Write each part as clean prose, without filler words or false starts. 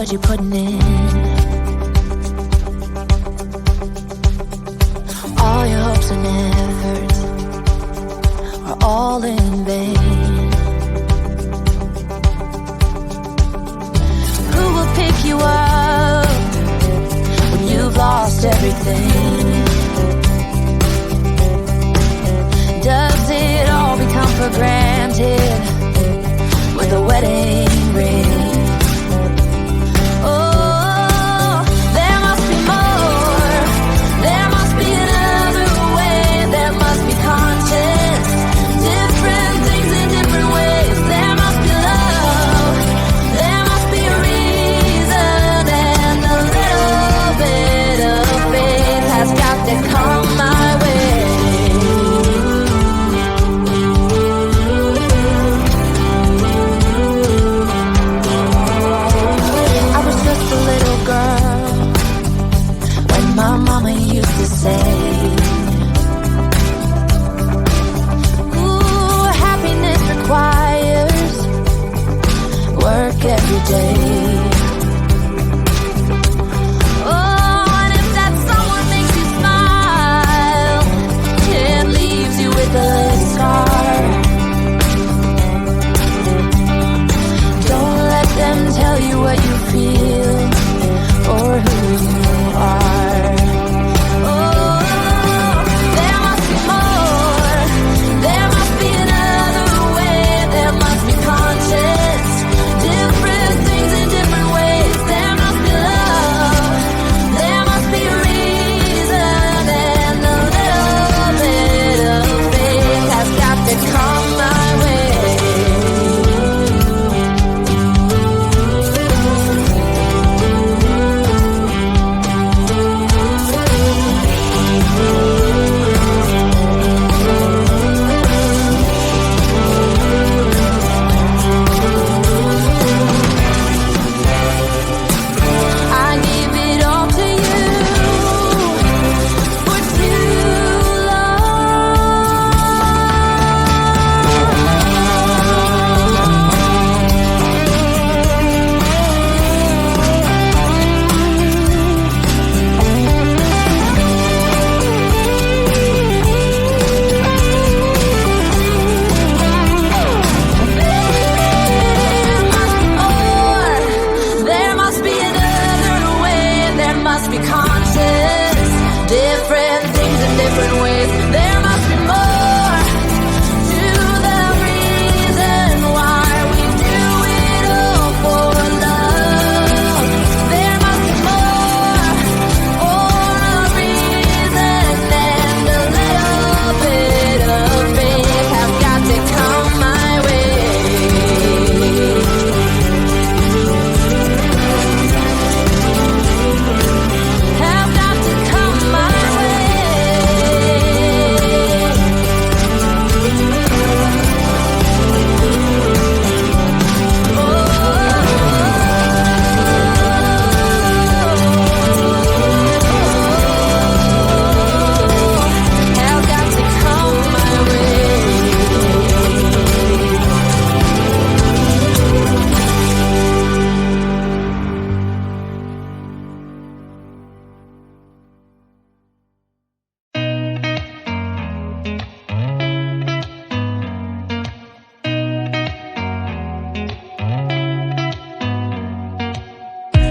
what you're putting in. All your hopes and efforts are all in vain. Who will pick you up when you've lost everything? Does it all become for granted with a wedding ring? Oh, there must be more. There must be another way. There must be conscience. Different things in different ways. There must be love. There must be a reason. And a little bit of faith has got to come my way. My mama used to say, ooh, happiness requires work every day. Oh, and if that someone makes you smile, it leaves you with a scar. Don't let them tell you what you feel or who you are.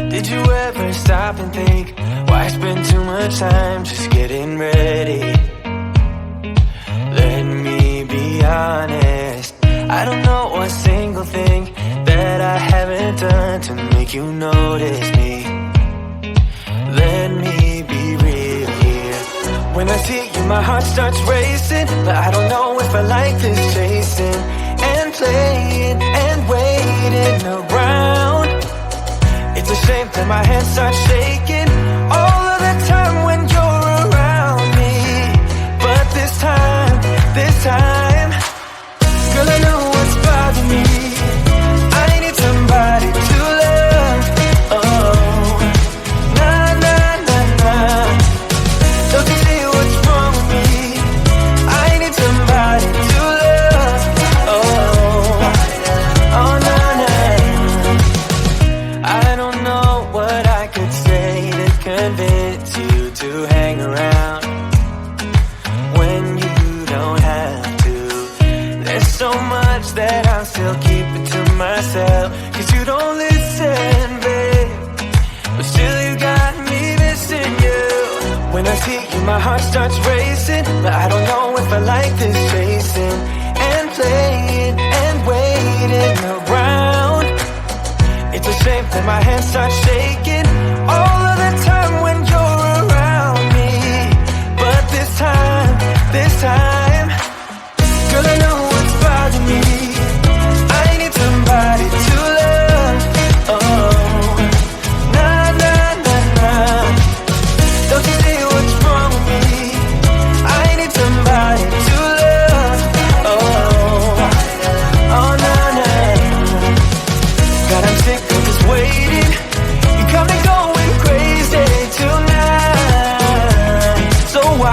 Did you ever stop and think, why spend too much time just getting ready? Let me be honest, I don't know a single thing that I haven't done to make you notice me. Let me be real here. When I see you, my heart starts racing, but I don't know if I like this chasing and playing and waiting around. It's a shame that my hands start shaking all of the time when you're around me. But this time, girl, I know what's bothering me. I need somebody to love. Oh, nah, nah, nah, nah. Don't you see what's wrong with me? I need somebody to love. Oh, oh, nah, nah. I don't know still keep it to myself, 'cause you don't listen, babe. But still you got me missing you. When I see you, my heart starts racing, but I don't know if I like this chasing and playing and waiting around. It's a shame that my hands start shaking all of the time when you're around me. But this time, girl, I know what's bothering me. I need somebody to love. Oh, nah, nah, nah, nah. Don't you see what's wrong with me? I need somebody to love. Oh, oh, nah, nah. God, I'm sick of just waiting. You got me going crazy tonight. So why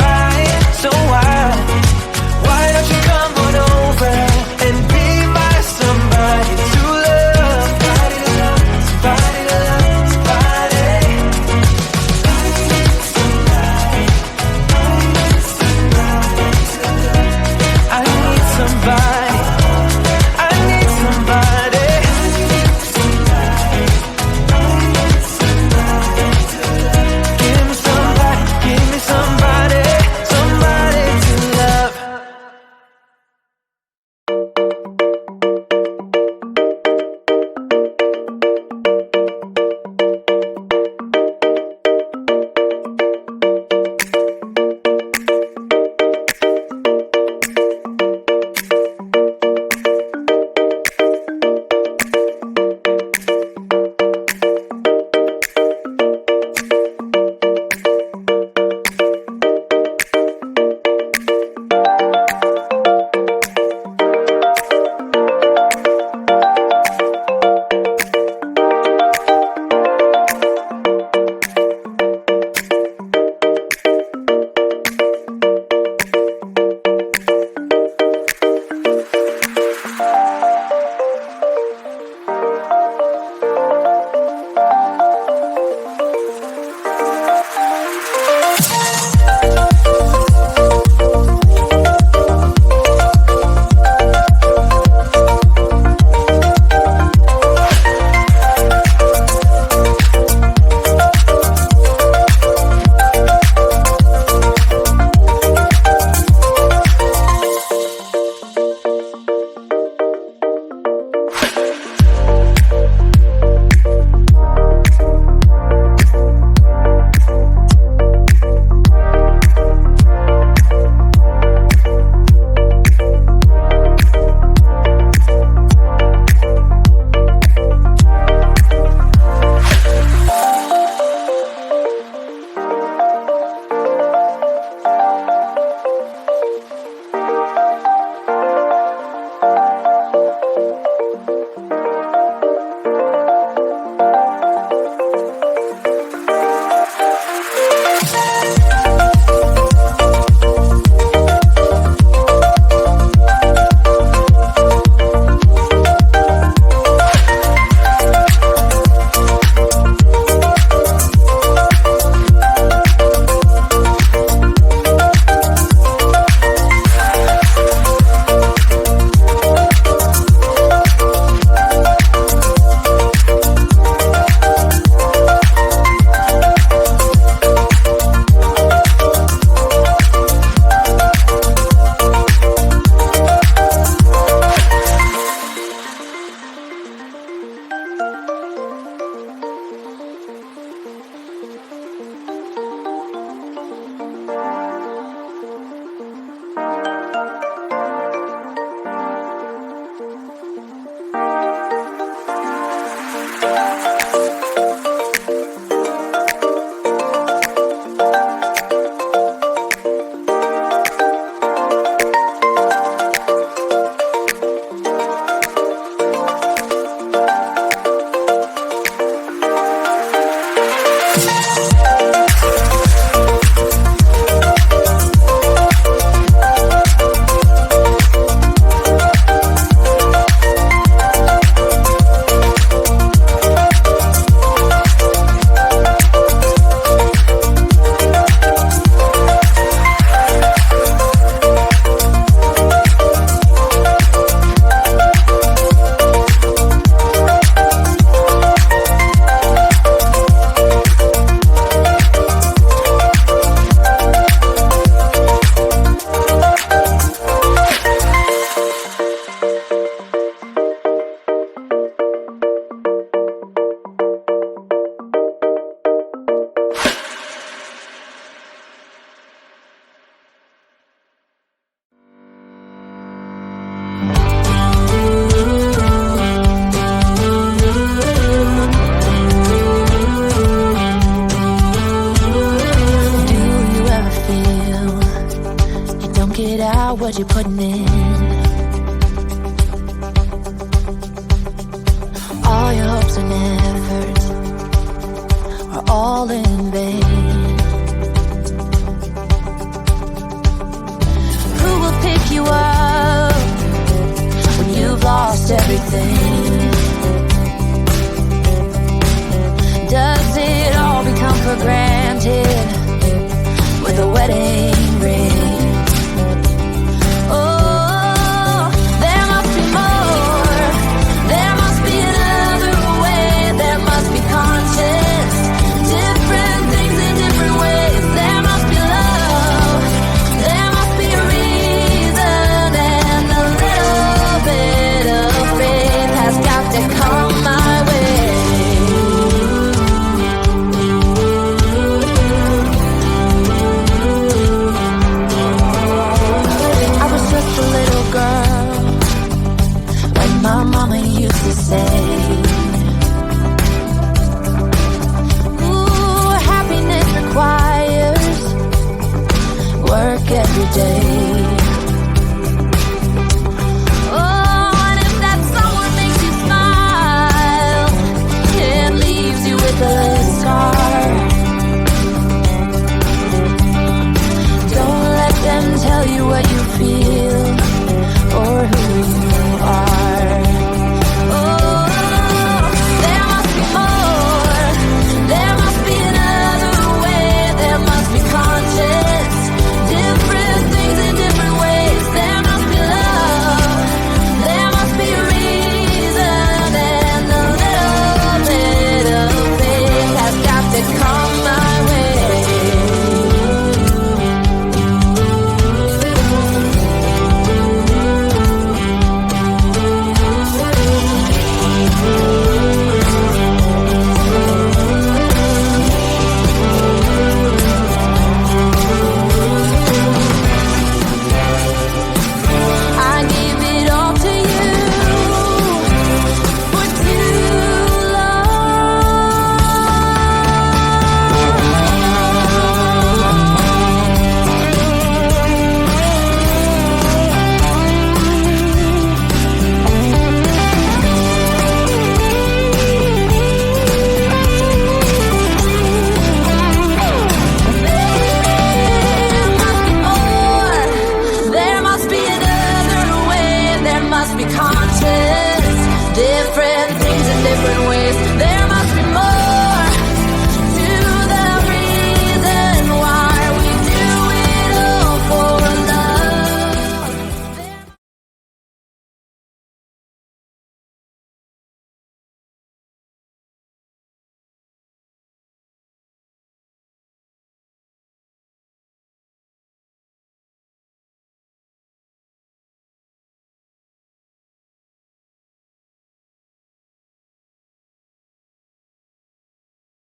it out what you're putting in. All your hopes and efforts are all in vain. Who will pick you up when you've lost everything? Does it all become for granted with a wedding ring? Oh, there must be more. There must be another way. There must be conscience. Different things in different ways. There must be love. There must be a reason. And a little bit of faith has got to come my way. My mama used to say, ooh, happiness requires work every day.